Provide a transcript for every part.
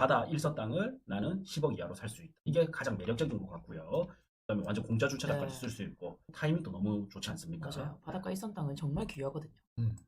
바다 1서 땅을 나는 10억 이하로 살 수 있다. 이게 가장 매력적인 것 같고요. 그다음에 완전 공짜 주차장까지 네. 쓸 수 있고 타이밍도 너무 좋지 않습니까? 맞아요. 바닷가 일선 땅은 정말 귀하거든요.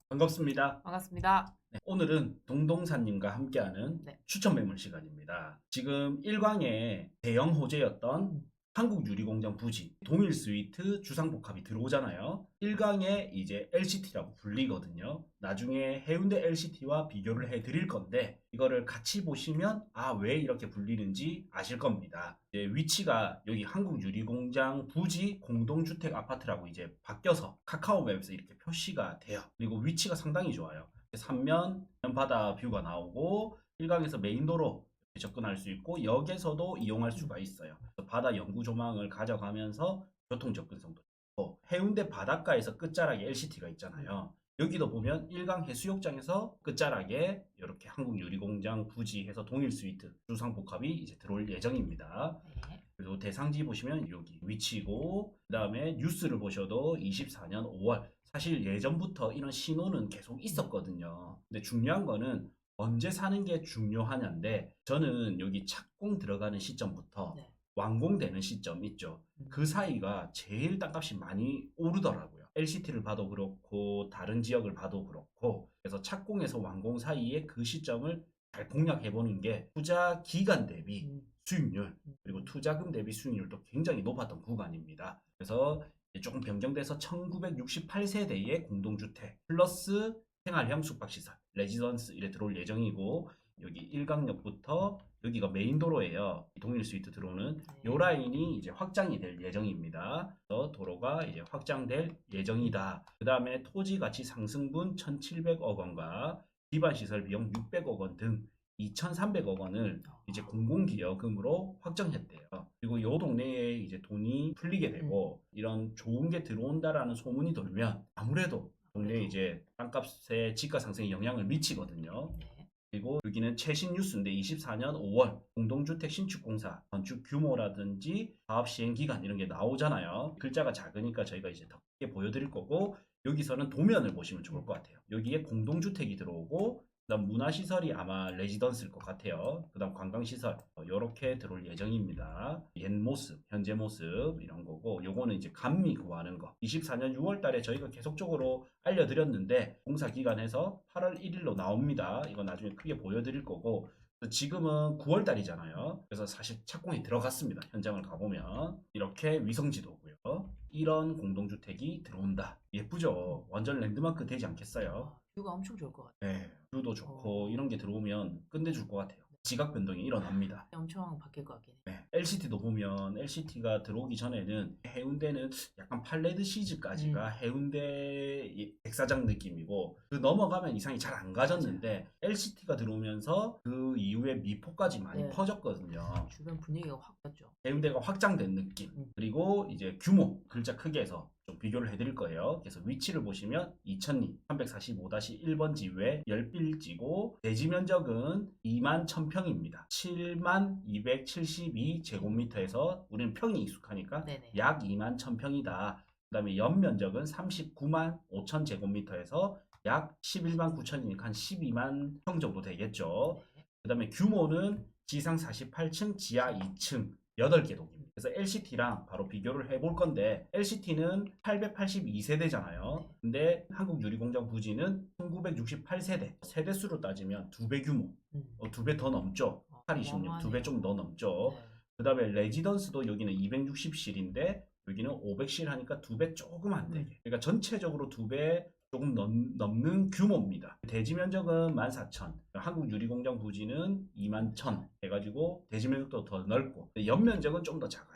반갑습니다. 반갑습니다. 네, 오늘은 동동사님과 함께하는 네. 추천 매물 시간입니다. 지금 일광에 대형 호재였던 음. 한국유리공장 부지, 동일 스위트, 주상복합이 들어오잖아요. 일광에 이제 LCT라고 불리거든요. 나중에 해운대 LCT와 비교를 해드릴 건데 이거를 같이 보시면 왜 이렇게 불리는지 아실 겁니다. 이제 위치가 여기 한국유리공장 부지 공동주택 아파트라고 이제 바뀌어서 카카오맵에서 이렇게 표시가 돼요. 그리고 위치가 상당히 좋아요. 3면 바다 뷰가 나오고 일강에서 메인도로 접근할 수 있고 역에서도 이용할 수가 있어요. 바다 영구 조망을 가져가면서 교통 접근성도 좋고 해운대 바닷가에서 끝자락에 LCT가 있잖아요. 여기도 보면 일강 해수욕장에서 끝자락에 이렇게 한국유리공장 부지해서 동일 스위트 주상복합이 이제 들어올 예정입니다. 네. 그리고 대상지 보시면 여기 위치고 그 다음에 뉴스를 보셔도 24년 5월 사실 예전부터 이런 신호는 계속 있었거든요. 근데 중요한 거는 언제 사는 게 중요하냐인데 저는 여기 착공 들어가는 시점부터 네. 완공되는 시점 있죠. 그 사이가 제일 땅값이 많이 오르더라고요. LCT를 봐도 그렇고 다른 지역을 봐도 그렇고 그래서 착공에서 완공 사이에 그 시점을 잘 공략해 보는 게 투자 기간 대비 수익률 그리고 투자금 대비 수익률도 굉장히 높았던 구간입니다. 그래서 조금 변경돼서 1968세대의 공동주택 플러스 생활형 숙박시설 레지던스 이래 들어올 예정이고 여기 일강역부터 여기가 메인 도로예요. 동일 스위트 들어오는 요 라인이 이제 확장이 될 예정입니다. 그래서 도로가 이제 확장될 예정이다. 그 다음에 토지 가치 상승분 1,700억 원과 기반 시설 비용 600억 원 등 2,300억 원을 이제 공공기여금으로 확정했대요. 그리고 요 동네에 이제 돈이 풀리게 되고 이런 좋은 게 들어온다라는 소문이 돌면 아무래도 동네에 이제 땅값에 집가 상승에 영향을 미치거든요. 네. 그리고 여기는 최신 뉴스인데 24년 5월 공동주택 신축공사 건축 규모라든지 사업 시행 기간 이런 게 나오잖아요. 글자가 작으니까 저희가 이제 더 크게 보여드릴 거고 여기서는 도면을 보시면 좋을 것 같아요. 여기에 공동주택이 들어오고 그다음 문화시설이 아마 레지던스일 것 같아요. 그다음 관광시설 이렇게 들어올 예정입니다. 옛 모습, 현재 모습 이런 거고 요거는 이제 감미 구하는 거. 24년 6월 달에 저희가 계속적으로 알려드렸는데 공사 기간에서 8월 1일로 나옵니다. 이거 나중에 크게 보여드릴 거고 지금은 9월 달이잖아요. 그래서 사실 착공이 들어갔습니다. 현장을 가보면 이렇게 위성지도고요. 이런 공동주택이 들어온다. 예쁘죠? 완전 랜드마크 되지 않겠어요? 뷰가 엄청 좋을 것 같아요. 네, 뷰도 좋고 이런 게 들어오면 끝내줄 것 같아요. 지각 변동이 일어납니다. 엄청 바뀔 것 같긴 해요. 네, LCT도 보면 LCT가 들어오기 전에는 해운대는 약간 팔레드 시즈까지가 해운대 백사장 느낌이고 그 넘어가면 이상이 잘 안 가졌는데 LCT가 들어오면서 그 이후에 미포까지 많이 네. 퍼졌거든요. 주변 분위기가 확 바뀌었죠. 해운대가 확장된 느낌 그리고 이제 규모 글자 크기에서 좀 비교를 해드릴 거예요. 그래서 위치를 보시면 2000리 345-1번지 외 10빌지고 대지 면적은 2만 1000평입니다. 7만 272제곱미터에서 우리는 평이 익숙하니까 네네. 약 2만 1000평이다. 그 다음에 연면적은 39만 5000제곱미터에서 약 11만 9천이니까 한 12만 평 정도 되겠죠. 네. 그 다음에 규모는 지상 48층, 지하 2층 8개 동입니다. 그래서 LCT랑 바로 비교를 해볼 건데 LCT는 882세대잖아요. 근데 한국유리공장 부지는 1968세대. 세대수로 따지면 2배 규모. 2배 더 넘죠. 820년 2배 좀 더 넘죠. 네. 그 다음에 레지던스도 여기는 260실인데 여기는 500실 하니까 2배 조금 안 되게. 그러니까 전체적으로 2배 조금 넘는 규모입니다. 대지 면적은 14,000, 한국유리공장 부지는 21,000 해가지고 대지 면적도 더 넓고 연면적은 좀 더 작아요.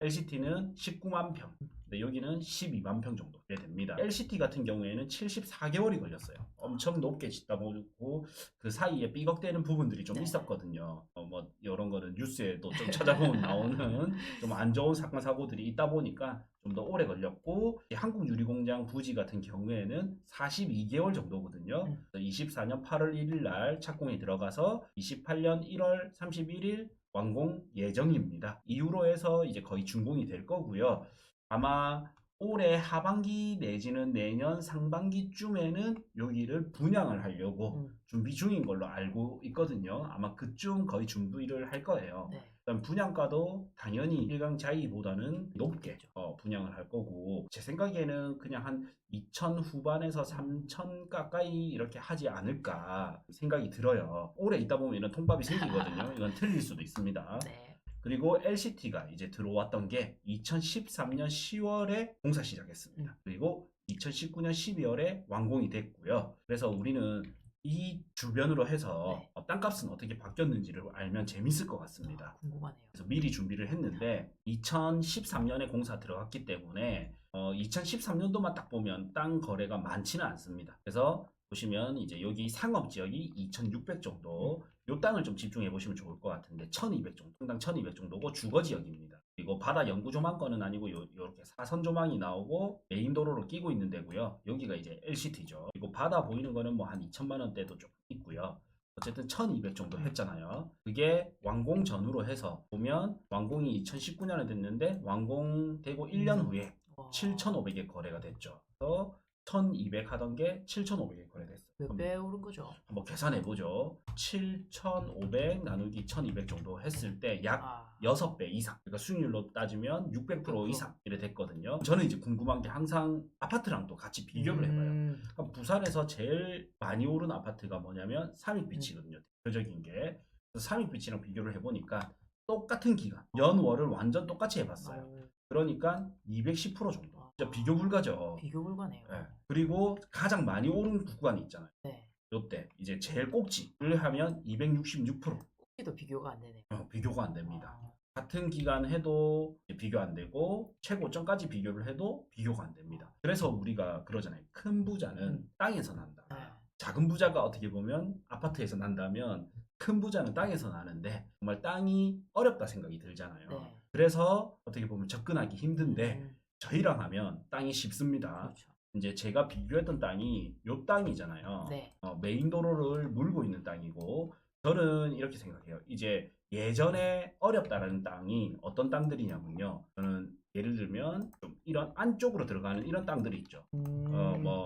LCT는 19만 평, 근데 여기는 12만 평 정도 됩니다. LCT 같은 경우에는 74개월이 걸렸어요. 엄청 높게 짓다 보고 그 사이에 삐걱대는 부분들이 좀 있었거든요. 뭐 이런 거는 뉴스에도 좀 찾아보면 나오는 좀 안 좋은 사건 사고들이 있다 보니까 좀 더 오래 걸렸고 한국유리공장 부지 같은 경우에는 42개월 정도거든요. 24년 8월 1일 날 착공이 들어가서 28년 1월 31일 완공 예정입니다. 이후로 해서 이제 거의 준공이 될 거고요. 아마 올해 하반기 내지는 내년 상반기쯤에는 여기를 분양을 하려고 준비 중인 걸로 알고 있거든요. 아마 그쯤 거의 준비를 할 거예요. 네. 그다음 분양가도 당연히 일강자이보다는 높게 분양을 할 거고, 제 생각에는 그냥 한 2천 후반에서 3천 가까이 이렇게 하지 않을까 생각이 들어요. 오래 있다 보면 이런 통밥이 생기거든요. 이건 틀릴 수도 있습니다. 네. 그리고 LCT가 이제 들어왔던 게 2013년 10월에 공사 시작했습니다. 그리고 2019년 12월에 완공이 됐고요. 그래서 우리는 이 주변으로 해서 네. 땅값은 어떻게 바뀌었는지를 알면 재밌을 것 같습니다. 궁금하네요. 그래서 미리 준비를 했는데 2013년에 공사 들어갔기 때문에 2013년도만 딱 보면 땅 거래가 많지는 않습니다. 그래서 보시면 이제 여기 상업 지역이 2,600 정도, 요 땅을 좀 집중해 보시면 좋을 것 같은데 1,200 정도, 평당 1,200 정도고 주거 지역입니다. 그리고 바다 영구 조망권은 아니고 요렇게 사선 조망이 나오고 메인 도로로 끼고 있는 데고요. 여기가 이제 LCT죠. 그리고 바다 보이는 거는 뭐 한 2천만 원대도 좀 있고요. 어쨌든 1,200 정도 했잖아요. 그게 완공 전후로 해서 보면 완공이 2019년에 됐는데 완공되고 1년 후에 7,500에 거래가 됐죠. 그래서 1,200 하던 게 7,500에 거래됐어요. 몇 배 오른 거죠? 한번 계산해 보죠. 7,500 나누기 1,200 정도 했을 때 약 6배 이상. 그러니까 수익률로 따지면 600% 이상 이래 됐거든요. 저는 이제 궁금한 게 항상 아파트랑 또 같이 비교를 해봐요. 그러니까 부산에서 제일 많이 오른 아파트가 뭐냐면 삼익비치거든요. 대표적인 게. 그래서 삼익비치랑 비교를 해보니까 똑같은 기간, 연월을 완전 똑같이 해봤어요. 그러니까 210% 정도. 진짜 비교 불가죠. 비교 불가네요. 네. 그리고 가장 많이 오른 구간이 있잖아요. 네. 요때 이제 제일 꼭지를 하면 266%. 꼭지도 비교가 안 되네요. 비교가 안 됩니다. 같은 기간 해도 비교 안 되고 최고점까지 비교를 해도 비교가 안 됩니다. 그래서 우리가 그러잖아요. 큰 부자는 땅에서 난다. 네. 작은 부자가 어떻게 보면 아파트에서 난다면 큰 부자는 땅에서 나는데 정말 땅이 어렵다 생각이 들잖아요. 네. 그래서 어떻게 보면 접근하기 힘든데 저희랑 하면 땅이 쉽습니다. 그렇죠. 이제 제가 비교했던 땅이 요 땅이잖아요. 네. 메인 도로를 물고 있는 땅이고, 저는 이렇게 생각해요. 이제 예전에 어렵다라는 땅이 어떤 땅들이냐면요. 저는 예를 들면 좀 이런 안쪽으로 들어가는 이런 땅들이 있죠.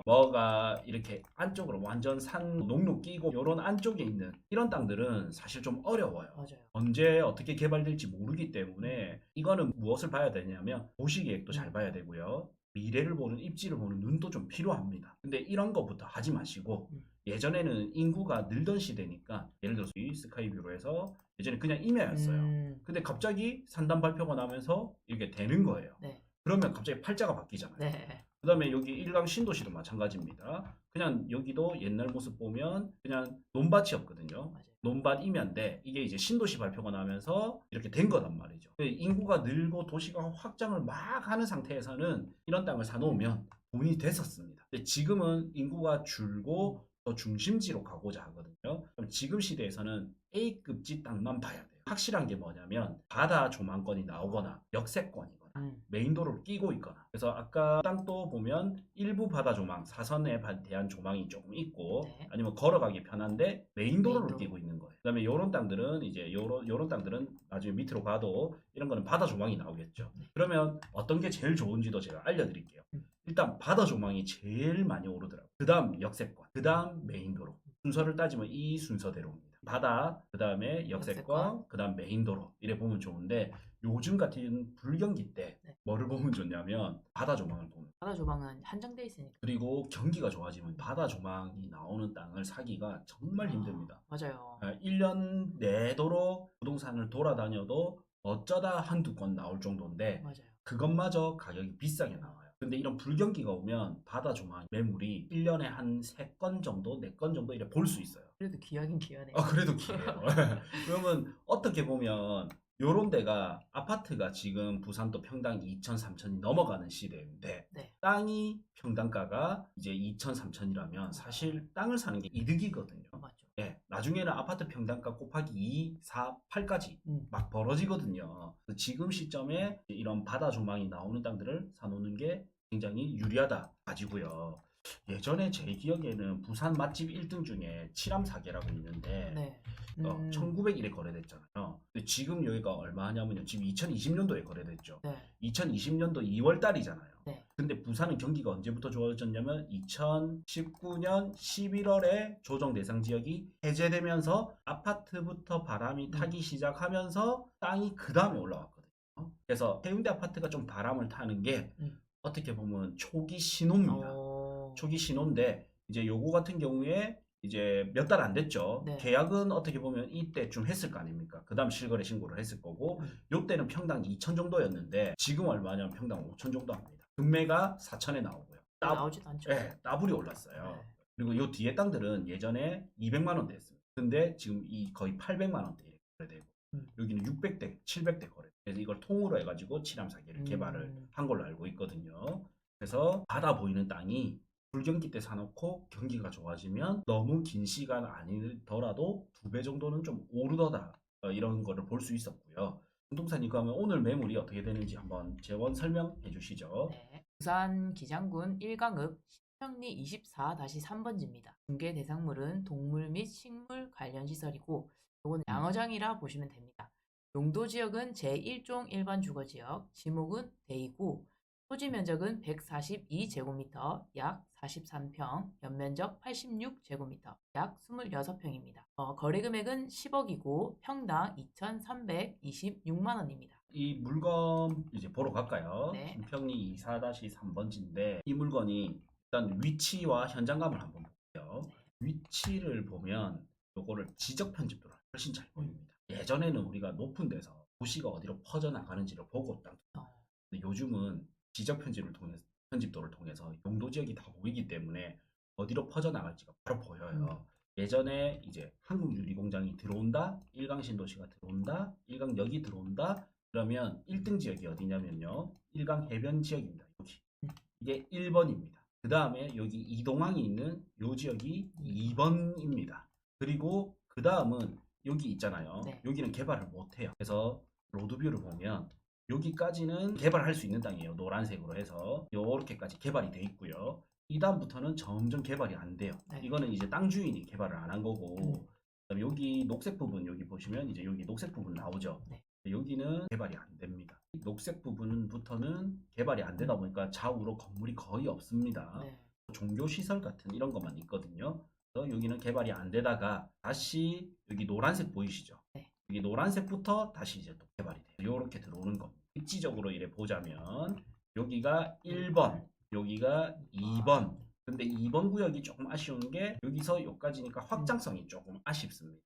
뭐가 이렇게 안쪽으로 완전 산 농로 끼고 이런 안쪽에 있는 이런 땅들은 사실 좀 어려워요. 맞아요. 언제 어떻게 개발될지 모르기 때문에 이거는 무엇을 봐야 되냐면 도시계획도 잘 봐야 되고요. 미래를 보는 입지를 보는 눈도 좀 필요합니다. 근데 이런 거부터 하지 마시고 예전에는 인구가 늘던 시대니까 예를 들어서 이 스카이뷰로 해서 예전에 그냥 임야였어요. 근데 갑자기 산단 발표가 나면서 이게 되는 거예요. 네. 그러면 갑자기 팔자가 바뀌잖아요. 네. 그 다음에 여기 일강 신도시도 마찬가지입니다. 그냥 여기도 옛날 모습 보면 그냥 논밭이었거든요. 맞아요. 논밭 임야인데 이게 이제 신도시 발표가 나면서 이렇게 된 거란 말이죠. 인구가 늘고 도시가 확장을 막 하는 상태에서는 이런 땅을 사놓으면 돈이 됐었습니다. 근데 지금은 인구가 줄고 더 중심지로 가고자 하거든요. 그럼 지금 시대에서는 A급지 땅만 봐야 돼요. 확실한 게 뭐냐면 바다 조망권이 나오거나 역세권이거나 메인 도로를 끼고 있거나. 그래서 아까 땅도 보면 일부 바다 조망, 사선에 대한 조망이 조금 있고 아니면 걸어가기 편한데 메인 도로를 끼고 있는 거예요. 그다음에 요런 땅들은 이제 요런 땅들은 나중에 밑으로 가도 이런 거는 바다 조망이 나오겠죠. 그러면 어떤 게 제일 좋은지도 제가 알려드릴게요. 일단 바다 조망이 제일 많이 오르더라고요. 그 다음 역세권, 그 다음 메인 도로. 순서를 따지면 이 순서대로입니다. 바다, 그 다음에 역세권, 그 다음 메인 도로. 이래 보면 좋은데 요즘 같은 불경기 때 뭐를 보면 좋냐면 바다 조망을 보면. 바다 조망은 한정돼 있으니까. 그리고 경기가 좋아지면 바다 조망이 나오는 땅을 사기가 정말 힘듭니다. 맞아요. 1년 내도록 부동산을 돌아다녀도 어쩌다 한두 건 나올 정도인데 맞아요. 그것마저 가격이 비싸게 나와요. 근데 이런 불경기가 오면 바다 조망 매물이 1년에 한 3건 정도, 4건 정도 이렇게 볼 수 있어요. 그래도 귀하긴 귀하네요. 그래도 귀해요. 그러면 어떻게 보면 요런 데가 아파트가 지금 부산도 평당 2천, 3천이 넘어가는 시대인데 땅이 평당가가 이제 2천, 3천이라면 사실 땅을 사는 게 이득이거든요. 맞죠. 나중에는 아파트 평당가 곱하기 2, 4, 8까지 막 벌어지거든요. 지금 시점에 이런 바다 조망이 나오는 땅들을 사놓는 게 굉장히 유리하다 가지고요. 예전에 제 기억에는 부산 맛집 1등 중에 칠암사계라고 있는데 1901에 거래됐잖아요. 근데 지금 여기가 얼마 하냐면요. 지금 2020년도에 거래됐죠. 네. 2020년도 2월 달이잖아요. 네. 근데 부산은 경기가 언제부터 좋아졌냐면 2019년 11월에 조정 대상 지역이 해제되면서 아파트부터 바람이 타기 시작하면서 땅이 그 다음에 올라왔거든요. 그래서 해운대 아파트가 좀 바람을 타는 게 어떻게 보면 초기 신호입니다. 초기 신호인데 이제 요거 같은 경우에 이제 몇 달 안 됐죠. 네. 계약은 어떻게 보면 이때쯤 했을 거 아닙니까? 그 다음 실거래 신고를 했을 거고 요때는 평당 2천 정도였는데 지금 얼마냐면 평당 5천 정도 합니다. 금매가 4천에 나오고요. 나오지도 않죠. 네, 더블이 올랐어요. 네. 그리고 요 뒤에 땅들은 예전에 200만 원대였습니다. 근데 지금 이 거의 800만 원대에 거래되고 여기는 600대, 700대 거래. 그래서 이걸 통으로 해가지고 칠암사기를 개발을 한 걸로 알고 있거든요. 그래서 바다 보이는 땅이 불경기 때 사놓고 경기가 좋아지면 너무 긴 시간 아니더라도 2배 정도는 좀 오르더다. 이런 거를 볼 수 있었고요. 부동산이 그러면 오늘 매물이 어떻게 되는지 한번 재원 설명해 주시죠. 네. 부산 기장군 1강읍 신평리 24-3번지입니다. 중개 대상물은 동물 및 식물 관련 시설이고 이거는 양어장이라 보시면 됩니다. 용도 지역은 제1종 일반 주거지역, 지목은 대이고 토지 면적은 142제곱미터, 약 43평, 연면적 86제곱미터, 약 26평입니다. 거래 금액은 10억이고 평당 2,326만 원입니다. 이 물건 이제 보러 갈까요? 네. 신평리 24-3번지인데 이 물건이 일단 위치와 현장감을 한번 볼게요. 위치를 보면 요거를 지적 편집도를 훨씬 잘 보입니다. 예전에는 우리가 높은 데서 도시가 어디로 퍼져나가는지를 보고 딱 근데 요즘은 지적 편집도를 통해서 용도 지역이 다 보이기 때문에 어디로 퍼져나갈지가 바로 보여요. 예전에 이제 한국유리공장이 들어온다, 일강신도시가 들어온다, 일강역이 들어온다. 그러면 1등 지역이 어디냐면요. 일강 해변 지역입니다. 여기. 이게 1번입니다. 그 다음에 여기 이동항이 있는 요 지역이 2번입니다. 그리고 그 다음은 여기 있잖아요. 네. 여기는 개발을 못해요. 그래서 로드뷰를 보면 여기까지는 개발할 수 있는 땅이에요. 노란색으로 해서 요렇게까지 개발이 돼 있고요. 이 다음부터는 점점 개발이 안 돼요. 네. 이거는 이제 땅 주인이 개발을 안 한 거고 그다음에 여기 녹색 부분 여기 보시면 이제 여기 녹색 부분 나오죠. 네. 여기는 개발이 안 됩니다. 이 녹색 부분부터는 개발이 안 되다 보니까 좌우로 건물이 거의 없습니다. 네. 종교시설 같은 이런 것만 있거든요. 그래서 여기는 개발이 안 되다가 다시 여기 노란색 보이시죠? 네. 여기 노란색부터 다시 이제 또 개발이 돼요. 이렇게 들어오는 겁니다. 입지적으로 이래 보자면 여기가 1번, 여기가 2번. 근데 2번 구역이 조금 아쉬운 게 여기서 여기까지니까 확장성이 조금 아쉽습니다.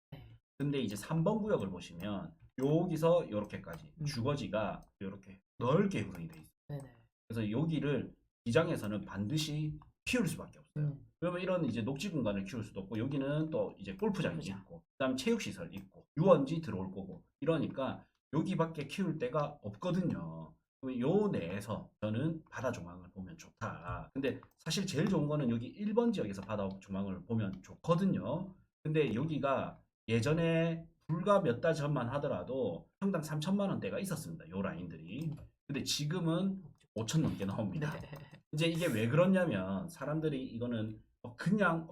근데 이제 3번 구역을 보시면 여기서 이렇게까지 주거지가 이렇게 넓게 형성이 돼 있어요. 네네. 그래서 여기를 기장에서는 반드시 키울 수밖에 없어요. 그러면 이런 이제 녹지 공간을 키울 수도 없고 여기는 또 이제 골프장이 있고 그다음 체육시설 있고 유원지 들어올 거고 이러니까 여기밖에 키울 데가 없거든요. 그러면 요 내에서 저는 바다 조망을 보면 좋다. 근데 사실 제일 좋은 거는 여기 1번 지역에서 바다 조망을 보면 좋거든요. 근데 여기가 예전에 불과 몇 달 전만 하더라도 평당 3천만 원대가 있었습니다. 요 라인들이. 근데 지금은 5천 넘게 나옵니다. 네. 이제 이게 왜 그러냐면 사람들이 이거는 그냥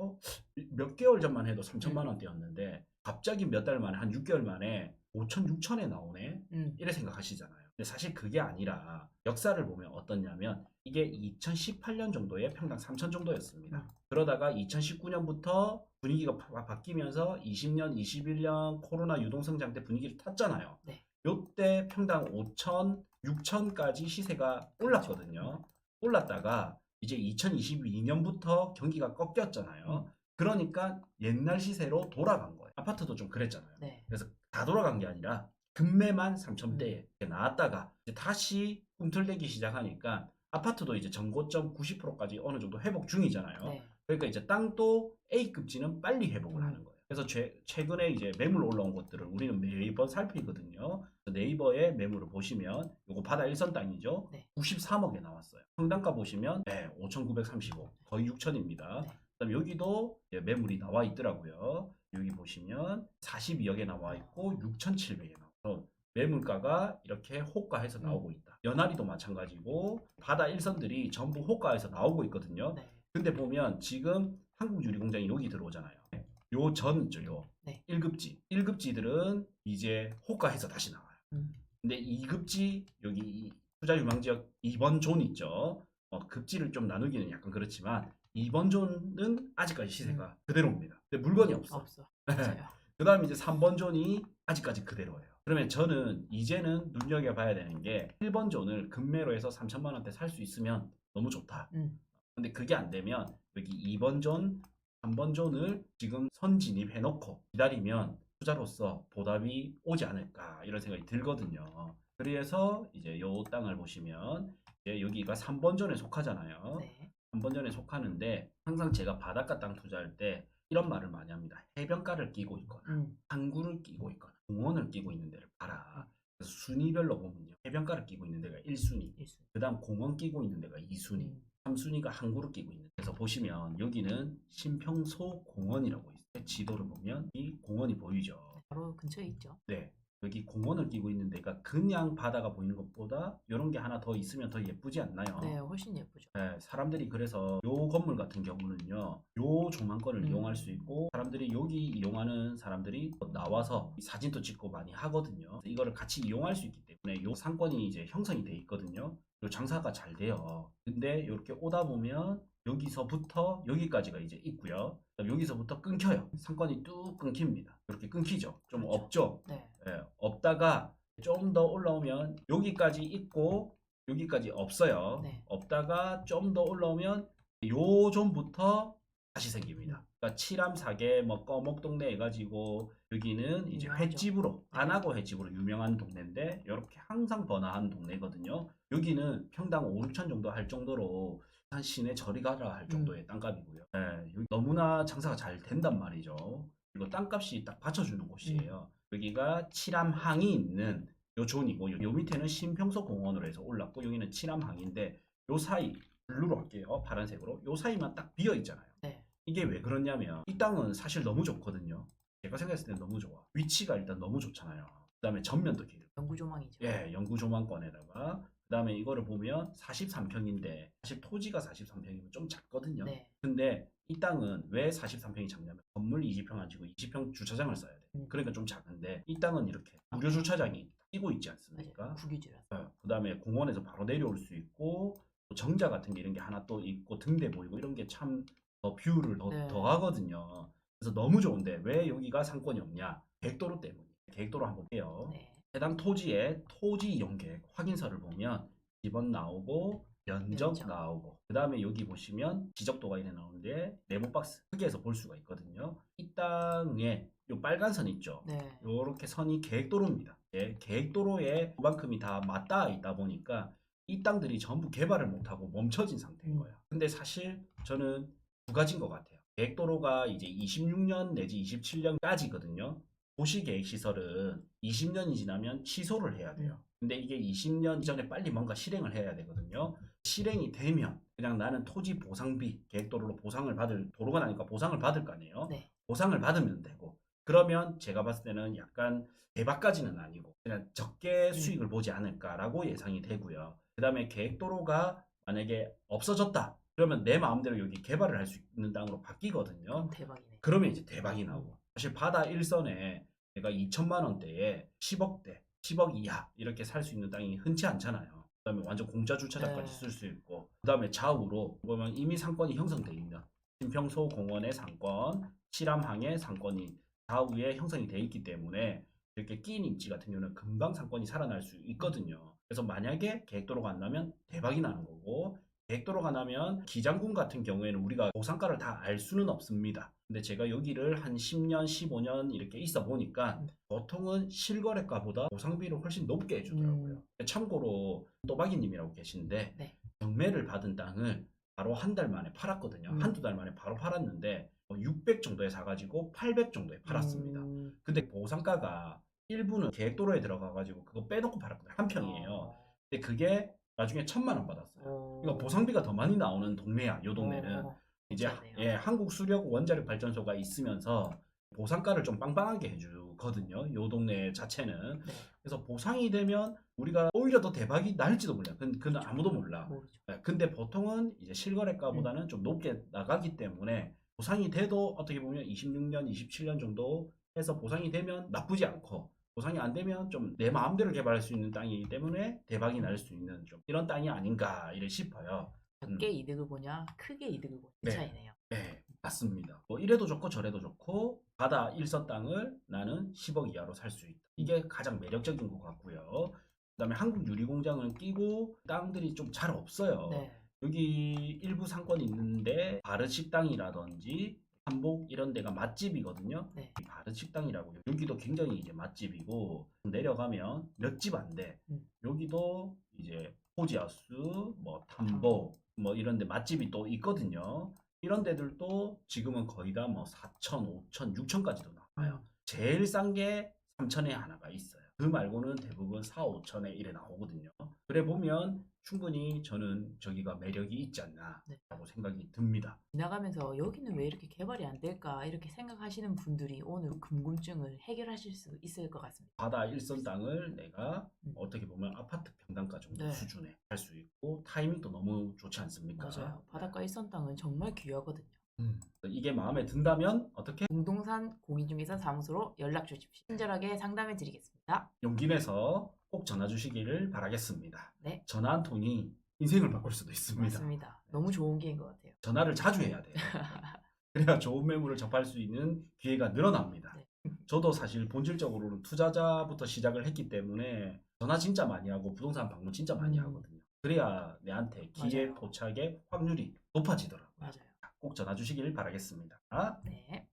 몇 개월 전만 해도 3천만 원대였는데 갑자기 몇 달 만에 한 6개월 만에 5천, 6천에 나오네? 이래 생각하시잖아요. 근데 사실 그게 아니라 역사를 보면 어떻냐면 이게 2018년 정도에 평당 3천 정도였습니다. 그러다가 2019년부터 분위기가 바뀌면서 20년, 21년 코로나 유동성장 때 분위기를 탔잖아요. 네. 요때 평당 5천, 6천까지 시세가 올랐거든요. 올랐다가 이제 2022년부터 경기가 꺾였잖아요. 그러니까 옛날 시세로 돌아간 거예요. 아파트도 좀 그랬잖아요. 네. 그래서 다 돌아간 게 아니라 금매만 3천대에 나왔다가 이제 다시 꿈틀대기 시작하니까 아파트도 이제 전고점 90%까지 어느 정도 회복 중이잖아요. 네. 그러니까 이제 땅도 A급지는 빨리 회복을 하는 거예요. 그래서 최근에 이제 매물 올라온 것들을 우리는 매번 살피거든요. 네이버에 매물을 보시면 이거 바다 일선 땅이죠. 네. 93억에 나왔어요. 평당가 보시면 5,935 거의 6천입니다. 네. 그다음에 여기도 이제 매물이 나와 있더라고요. 여기 보시면 42억에 나와 있고 6,700에 나와서 매물가가 이렇게 호가해서 나오고 있다. 연하리도 마찬가지고 바다 일선들이 전부 호가해서 나오고 있거든요. 네. 근데 보면 지금 한국유리공장이 여기 들어오잖아요. 요 전 있죠. 네. 1급지. 1급지들은 이제 호가해서 다시 나와요. 음. 근데 2급지 여기 투자 유망 지역 2번 존 있죠. 급지를 좀 나누기는 약간 그렇지만 2번 존은 아직까지 시세가 그대로입니다. 근데 물건이 없어. 없어. 맞아요. 그 다음에 이제 3번 존이 아직까지 그대로예요. 그러면 저는 이제는 눈여겨봐야 되는 게 1번 존을 금매로 해서 3천만 원대 살 수 있으면 너무 좋다. 근데 그게 안 되면 여기 2번 존, 3번 존을 지금 선진입해놓고 기다리면 투자로서 보답이 오지 않을까 이런 생각이 들거든요. 그래서 이제 요 땅을 보시면 이제 여기가 3번 존에 속하잖아요. 네. 3번 존에 속하는데 항상 제가 바닷가 땅 투자할 때 이런 말을 많이 합니다. 해변가를 끼고 있거나 항구를 끼고 있거나 공원을 끼고 있는 데를 봐라. 그래서 순위별로 보면요. 해변가를 끼고 있는 데가 1순위, 그 다음 공원 끼고 있는 데가 2순위, 3순위가 항구를 끼고 있는. 그래서 보시면 여기는 신평소 공원이라고 있어요. 지도를 보면 이 공원이 보이죠. 바로 근처에 있죠. 네. 여기 공원을 끼고 있는 데가 그냥 바다가 보이는 것보다 이런 게 하나 더 있으면 더 예쁘지 않나요? 네, 훨씬 예쁘죠. 네, 사람들이 그래서 요 건물 같은 경우는요, 요 조망권을 이용할 수 있고, 사람들이 여기 이용하는 사람들이 나와서 사진도 찍고 많이 하거든요. 이거를 같이 이용할 수 있기 때문에 요 상권이 이제 형성이 돼 있거든요. 요 장사가 잘 돼요. 근데 이렇게 오다 보면 여기서부터 여기까지가 이제 있고요. 여기서부터 끊겨요. 상권이 뚝 끊깁니다. 이렇게 끊기죠. 좀 그렇죠. 없죠. 네. 예, 없다가 좀 더 올라오면 여기까지 있고 여기까지 없어요. 네. 없다가 좀 더 올라오면 요 존부터 다시 생깁니다. 그러니까 칠암사계 뭐 꺼목동네 해가지고 여기는 이제 유명하죠. 횟집으로 네. 안하고 횟집으로 유명한 동네인데 이렇게 항상 번화한 동네거든요. 여기는 평당 5, 6천 정도 할 정도로 한 시내 저리 가라 할 정도의 땅값이고요. 네, 여기 너무나 장사가 잘 된단 말이죠. 그리고 땅값이 딱 받쳐주는 곳이에요. 여기가 칠암항이 있는 요 존이고 요 밑에는 신평소 공원으로 해서 올랐고 여기는 칠암항인데 요 사이 블루로 할게요. 파란색으로. 요 사이만 딱 비어 있잖아요. 네. 이게 왜 그러냐면 이 땅은 사실 너무 좋거든요. 제가 생각했을 때 너무 좋아. 위치가 일단 너무 좋잖아요. 그 다음에 전면도 길고. 영구조망이죠. 예, 영구 조망권에다가 그 다음에 이거를 보면 43평인데 사실 토지가 43평이면 좀 작거든요. 네. 근데 이 땅은 왜 43평이 작냐면 건물 20평 안 지고 20평 주차장을 써야 돼. 그러니까 좀 작은데 이 땅은 이렇게 무료 주차장이 끼고 있지 않습니까? 맞아요. 국유지라서. 그 다음에 공원에서 바로 내려올 수 있고 또 정자 같은 게 이런 게 하나 또 있고 등대 보이고 이런 게 참 더 뷰를 네. 더 하거든요. 그래서 너무 좋은데 왜 여기가 상권이 없냐? 계획도로 때문에. 계획도로 한번 볼게요. 네. 해당 토지의 토지 이용 계획 확인서를 보면 지번 나오고 면적 면적. 나오고 그 다음에 여기 보시면 지적도가 이래 나오는데 네모 박스 크기에서 볼 수가 있거든요. 이 땅에 요 빨간 선 있죠. 네. 요렇게 선이 계획도로입니다. 예, 계획도로에 그만큼이 다 맞닿아 있다 보니까 이 땅들이 전부 개발을 못하고 멈춰진 상태인 거예요. 근데 사실 저는 두 가지인 것 같아요. 계획도로가 이제 26년 내지 27년까지거든요. 도시계획시설은 20년이 지나면 취소를 해야 돼요. 근데 이게 20년 이전에 빨리 뭔가 실행을 해야 되거든요. 실행이 되면 그냥 나는 토지 보상비, 계획도로로 보상을 받을, 도로가 나니까 보상을 받을 거 아니에요. 네. 보상을 받으면 되고 그러면 제가 봤을 때는 약간 대박까지는 아니고 그냥 적게 수익을 보지 않을까라고 예상이 되고요. 그 다음에 계획도로가 만약에 없어졌다. 그러면 내 마음대로 여기 개발을 할 수 있는 땅으로 바뀌거든요. 그럼 대박이네. 그러면 이제 대박이 나고 사실 바다 일선에 내가 2천만 원대에 10억대, 10억 이하 이렇게 살 수 있는 땅이 흔치 않잖아요. 그다음에 완전 공짜 주차장까지 네. 쓸 수 있고 그다음에 좌우로 보면 이미 상권이 형성돼 있는 신평소 공원의 상권, 칠암항의 상권이 좌우에 형성이 돼 있기 때문에 이렇게 끼인 입지 같은 경우는 금방 상권이 살아날 수 있거든요. 그래서 만약에 계획도로가 안 나면 대박이 나는 거고 계획도로가 나면 기장군 같은 경우에는 우리가 보상가를 다 알 수는 없습니다. 근데 제가 여기를 한 10년, 15년 이렇게 있어 보니까 보통은 실거래가보다 보상비를 훨씬 높게 해주더라고요. 참고로 또박이님이라고 계신데 네. 경매를 받은 땅을 바로 한 달 만에 팔았거든요. 한두 달 만에 바로 팔았는데 600 정도에 사가지고 800 정도에 팔았습니다. 근데 보상가가 일부는 계획도로에 들어가가지고 그거 빼놓고 팔았거든요. 한 평이에요. 근데 그게 나중에 1,000만 원 받았어요. 그러니까 보상비가 더 많이 나오는 동네야. 요 동네는 이제 괜찮네요. 예, 한국 수력 원자력 발전소가 있으면서 보상가를 좀 빵빵하게 해주거든요. 요 동네 자체는. 네. 그래서 보상이 되면 우리가 오히려 더 대박이 날지도 몰라요. 그건 아무도 몰라. 모르죠. 예, 근데 보통은 이제 실거래가보다는 좀 높게 나가기 때문에 보상이 돼도 어떻게 보면 26년, 27년 정도 해서 보상이 되면 나쁘지 않고 보상이 안 되면 좀 내 마음대로 개발할 수 있는 땅이기 때문에 대박이 날 수 있는 좀 이런 땅이 아닌가 이래 싶어요. 작게 이득을 보냐, 크게 이득을 보냐 그 네. 차이네요. 네, 맞습니다. 뭐 이래도 좋고 저래도 좋고 바다 일선 땅을 나는 10억 이하로 살 수 있다. 이게 가장 매력적인 것 같고요. 그다음에 한국 유리공장을 끼고 땅들이 좀 잘 없어요. 네. 여기 일부 상권이 있는데 바르식당이라든지 한복 이런 데가 맛집이거든요. 네. 이 바르식당이라고 여기도 굉장히 이제 맛집이고 내려가면 몇 집 안 돼. 여기도 이제 포지하우스, 뭐 탐복 뭐 이런 데 맛집이 또 있거든요. 이런 데들도 지금은 거의 다 뭐 4천, 5천, 6천까지도 나와요. 제일 싼 게 3천에 하나가 있어요. 그 말고는 대부분 4, 5천에 이래 나오거든요. 그래 보면 충분히 저는 저기가 매력이 있지 않나라고 생각이 듭니다. 지나가면서 여기는 왜 이렇게 개발이 안 될까 이렇게 생각하시는 분들이 오늘 궁금증을 해결하실 수 있을 것 같습니다. 바다 일선 땅을 내가 어떻게 보면 아파트 평당가 정도 네. 수준에 할 수 있고 타이밍도 너무 좋지 않습니까? 맞아요. 바닷가 일선 땅은 정말 귀하거든요. 이게 마음에 든다면 어떻게? 공동산 공인중개사 사무소로 연락 주십시오. 친절하게 상담해 드리겠습니다. 용기 내서 꼭 전화 주시기를 바라겠습니다. 네. 전화 한 통이 인생을 바꿀 수도 있습니다. 맞습니다. 너무 좋은 기회인 것 같아요. 전화를 자주 해야 돼요. 그래야 좋은 매물을 접할 수 있는 기회가 늘어납니다. 네. 저도 사실 본질적으로는 투자자부터 시작을 했기 때문에 전화 진짜 많이 하고 부동산 방문 진짜 많이 하거든요. 그래야 내한테 기회 맞아요. 포착의 확률이 높아지더라고요. 맞아요. 꼭 전화 주시길 바라겠습니다. 네.